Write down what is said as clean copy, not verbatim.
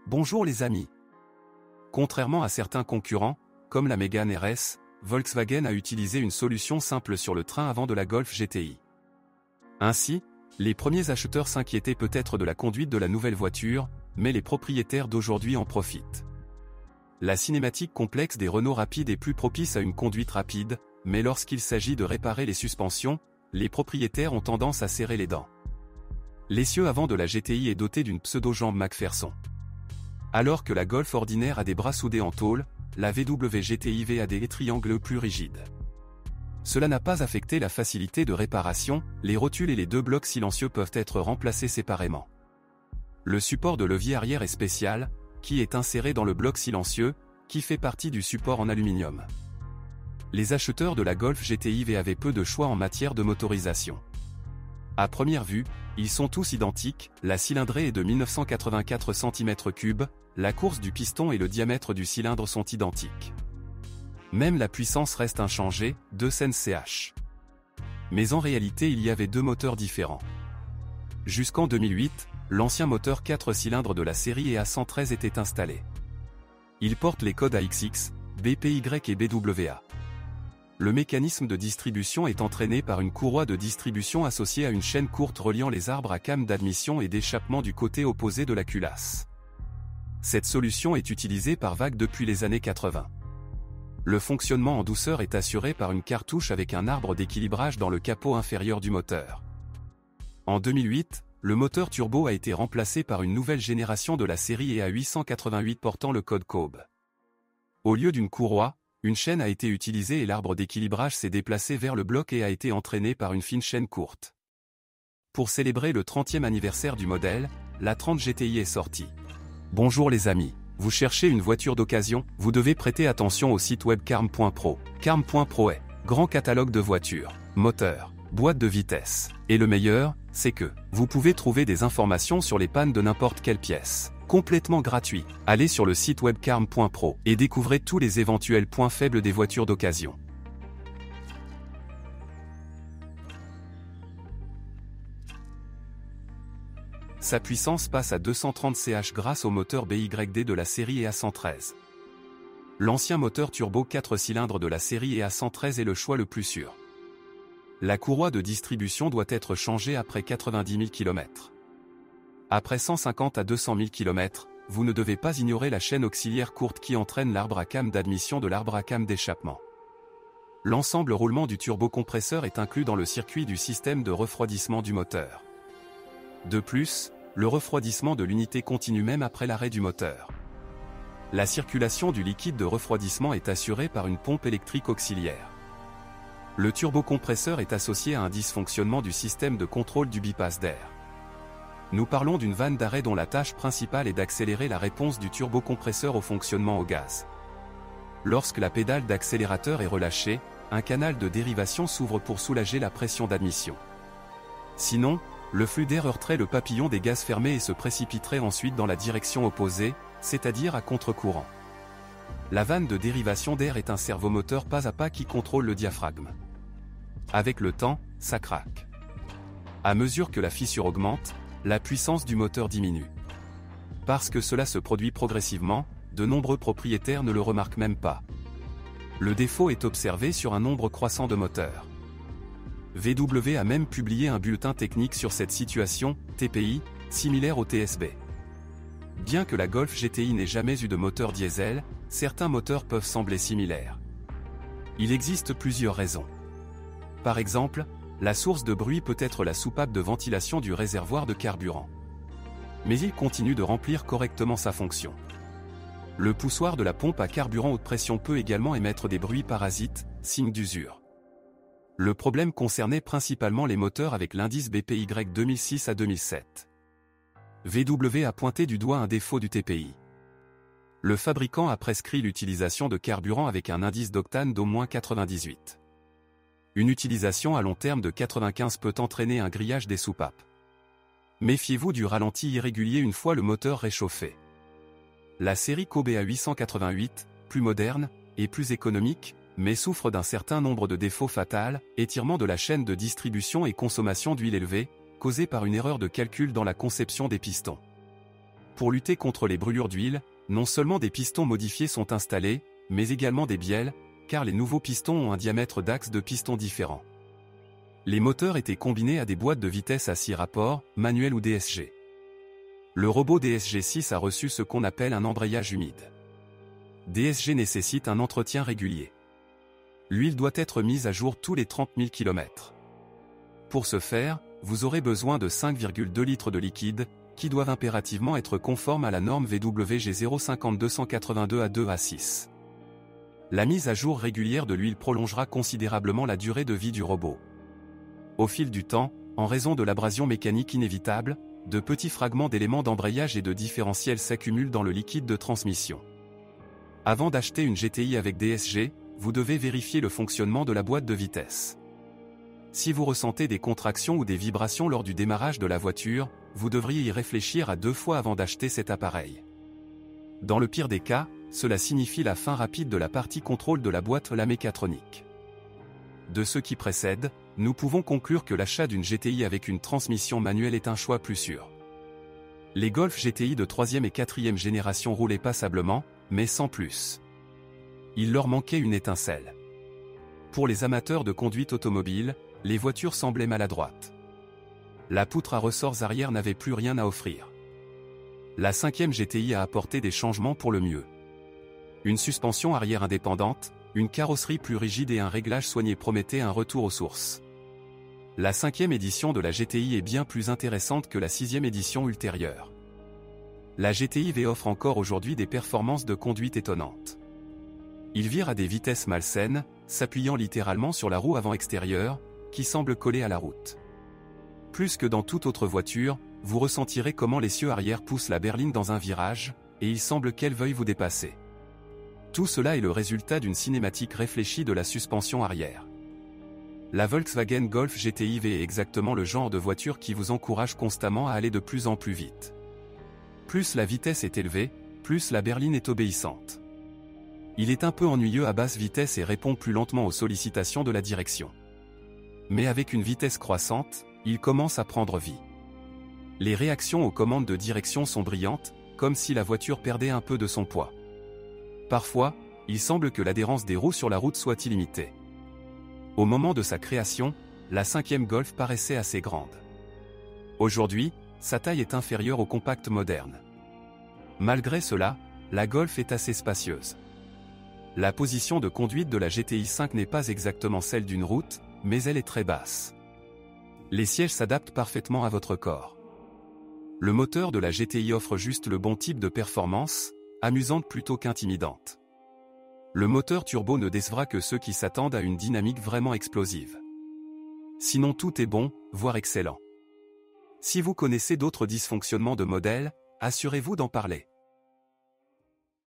Bonjour les amis. Contrairement à certains concurrents, comme la Mégane RS, Volkswagen a utilisé une solution simple sur le train avant de la Golf GTI. Ainsi, les premiers acheteurs s'inquiétaient peut-être de la conduite de la nouvelle voiture, mais les propriétaires d'aujourd'hui en profitent. La cinématique complexe des Renault Rapide est plus propice à une conduite rapide, mais lorsqu'il s'agit de réparer les suspensions, les propriétaires ont tendance à serrer les dents. L'essieu avant de la GTI est doté d'une pseudo-jambe McPherson. Alors que la Golf ordinaire a des bras soudés en tôle, la VW GTI V a des triangles plus rigides. Cela n'a pas affecté la facilité de réparation, les rotules et les deux blocs silencieux peuvent être remplacés séparément. Le support de levier arrière est spécial, qui est inséré dans le bloc silencieux, qui fait partie du support en aluminium. Les acheteurs de la Golf GTI V avaient peu de choix en matière de motorisation. À première vue, ils sont tous identiques, la cylindrée est de 1984 cm3, la course du piston et le diamètre du cylindre sont identiques. Même la puissance reste inchangée, 2 ch. Mais en réalité il y avait deux moteurs différents. Jusqu'en 2008, l'ancien moteur 4 cylindres de la série EA113 était installé. Il porte les codes AXX, BPY et BWA. Le mécanisme de distribution est entraîné par une courroie de distribution associée à une chaîne courte reliant les arbres à cames d'admission et d'échappement du côté opposé de la culasse. Cette solution est utilisée par vagues depuis les années 80. Le fonctionnement en douceur est assuré par une cartouche avec un arbre d'équilibrage dans le capot inférieur du moteur. En 2008, le moteur turbo a été remplacé par une nouvelle génération de la série EA888 portant le code COBE. Au lieu d'une courroie, une chaîne a été utilisée et l'arbre d'équilibrage s'est déplacé vers le bloc et a été entraîné par une fine chaîne courte. Pour célébrer le 30e anniversaire du modèle, la 30 GTI est sortie. Bonjour les amis, vous cherchez une voiture d'occasion, vous devez prêter attention au site web carm.pro. Carm.pro est grand catalogue de voitures, moteurs, boîtes de vitesse. Et le meilleur, c'est que vous pouvez trouver des informations sur les pannes de n'importe quelle pièce. Complètement gratuit. Allez sur le site web carm.pro et découvrez tous les éventuels points faibles des voitures d'occasion. Sa puissance passe à 230 ch grâce au moteur BYD de la série EA113. L'ancien moteur turbo 4 cylindres de la série EA113 est le choix le plus sûr. La courroie de distribution doit être changée après 90 000 km. Après 150 à 200 000 km, vous ne devez pas ignorer la chaîne auxiliaire courte qui entraîne l'arbre à cames d'admission de l'arbre à cames d'échappement. L'ensemble roulement du turbocompresseur est inclus dans le circuit du système de refroidissement du moteur. De plus, le refroidissement de l'unité continue même après l'arrêt du moteur. La circulation du liquide de refroidissement est assurée par une pompe électrique auxiliaire. Le turbocompresseur est associé à un dysfonctionnement du système de contrôle du bypass d'air. Nous parlons d'une vanne d'arrêt dont la tâche principale est d'accélérer la réponse du turbocompresseur au fonctionnement au gaz. Lorsque la pédale d'accélérateur est relâchée, un canal de dérivation s'ouvre pour soulager la pression d'admission. Sinon, le flux d'air heurterait le papillon des gaz fermés et se précipiterait ensuite dans la direction opposée, c'est-à-dire à contre-courant. La vanne de dérivation d'air est un servomoteur pas à pas qui contrôle le diaphragme. Avec le temps, ça craque. À mesure que la fissure augmente, la puissance du moteur diminue. Parce que cela se produit progressivement, de nombreux propriétaires ne le remarquent même pas. Le défaut est observé sur un nombre croissant de moteurs. VW a même publié un bulletin technique sur cette situation, TPI, similaire au TSB. Bien que la Golf GTI n'ait jamais eu de moteur diesel, certains moteurs peuvent sembler similaires. Il existe plusieurs raisons. Par exemple, la source de bruit peut être la soupape de ventilation du réservoir de carburant. Mais il continue de remplir correctement sa fonction. Le poussoir de la pompe à carburant haute pression peut également émettre des bruits parasites, signe d'usure. Le problème concernait principalement les moteurs avec l'indice BPY 2006 à 2007. VW a pointé du doigt un défaut du TPI. Le fabricant a prescrit l'utilisation de carburant avec un indice d'octane d'au moins 98. Une utilisation à long terme de 95 peut entraîner un grillage des soupapes. Méfiez-vous du ralenti irrégulier une fois le moteur réchauffé. La série COBE A888, plus moderne et plus économique, mais souffre d'un certain nombre de défauts fatals, étirement de la chaîne de distribution et consommation d'huile élevée, causée par une erreur de calcul dans la conception des pistons. Pour lutter contre les brûlures d'huile, non seulement des pistons modifiés sont installés, mais également des bielles, car les nouveaux pistons ont un diamètre d'axe de piston différent. Les moteurs étaient combinés à des boîtes de vitesse à 6 rapports, manuel ou DSG. Le robot DSG-6 a reçu ce qu'on appelle un embrayage humide. DSG nécessite un entretien régulier. L'huile doit être mise à jour tous les 30 000 km. Pour ce faire, vous aurez besoin de 5,2 litres de liquide, qui doivent impérativement être conformes à la norme VWG 050282 à 2 à 6. La mise à jour régulière de l'huile prolongera considérablement la durée de vie du robot. Au fil du temps, en raison de l'abrasion mécanique inévitable, de petits fragments d'éléments d'embrayage et de différentiel s'accumulent dans le liquide de transmission. Avant d'acheter une GTI avec DSG, vous devez vérifier le fonctionnement de la boîte de vitesse. Si vous ressentez des contractions ou des vibrations lors du démarrage de la voiture, vous devriez y réfléchir à 2 fois avant d'acheter cet appareil. Dans le pire des cas, cela signifie la fin rapide de la partie contrôle de la boîte la mécatronique. De ce qui précède, nous pouvons conclure que l'achat d'une GTI avec une transmission manuelle est un choix plus sûr. Les Golf GTI de 3e et 4e génération roulaient passablement, mais sans plus. Il leur manquait une étincelle. Pour les amateurs de conduite automobile, les voitures semblaient maladroites. La poutre à ressorts arrière n'avait plus rien à offrir. La 5e GTI a apporté des changements pour le mieux. Une suspension arrière indépendante, une carrosserie plus rigide et un réglage soigné promettaient un retour aux sources. La 5e édition de la GTI est bien plus intéressante que la 6e édition ultérieure. La GTI V offre encore aujourd'hui des performances de conduite étonnantes. Il vire à des vitesses malsaines, s'appuyant littéralement sur la roue avant extérieure, qui semble coller à la route. Plus que dans toute autre voiture, vous ressentirez comment l'essieu arrière pousse la berline dans un virage, et il semble qu'elle veuille vous dépasser. Tout cela est le résultat d'une cinématique réfléchie de la suspension arrière. La Volkswagen Golf GTI V est exactement le genre de voiture qui vous encourage constamment à aller de plus en plus vite. Plus la vitesse est élevée, plus la berline est obéissante. Il est un peu ennuyeux à basse vitesse et répond plus lentement aux sollicitations de la direction. Mais avec une vitesse croissante, il commence à prendre vie. Les réactions aux commandes de direction sont brillantes, comme si la voiture perdait un peu de son poids. Parfois, il semble que l'adhérence des roues sur la route soit illimitée. Au moment de sa création, la 5e Golf paraissait assez grande. Aujourd'hui, sa taille est inférieure au compact moderne. Malgré cela, la Golf est assez spacieuse. La position de conduite de la GTI 5 n'est pas exactement celle d'une route, mais elle est très basse. Les sièges s'adaptent parfaitement à votre corps. Le moteur de la GTI offre juste le bon type de performance, amusante plutôt qu'intimidante. Le moteur turbo ne décevra que ceux qui s'attendent à une dynamique vraiment explosive. Sinon tout est bon, voire excellent. Si vous connaissez d'autres dysfonctionnements de modèle, assurez-vous d'en parler.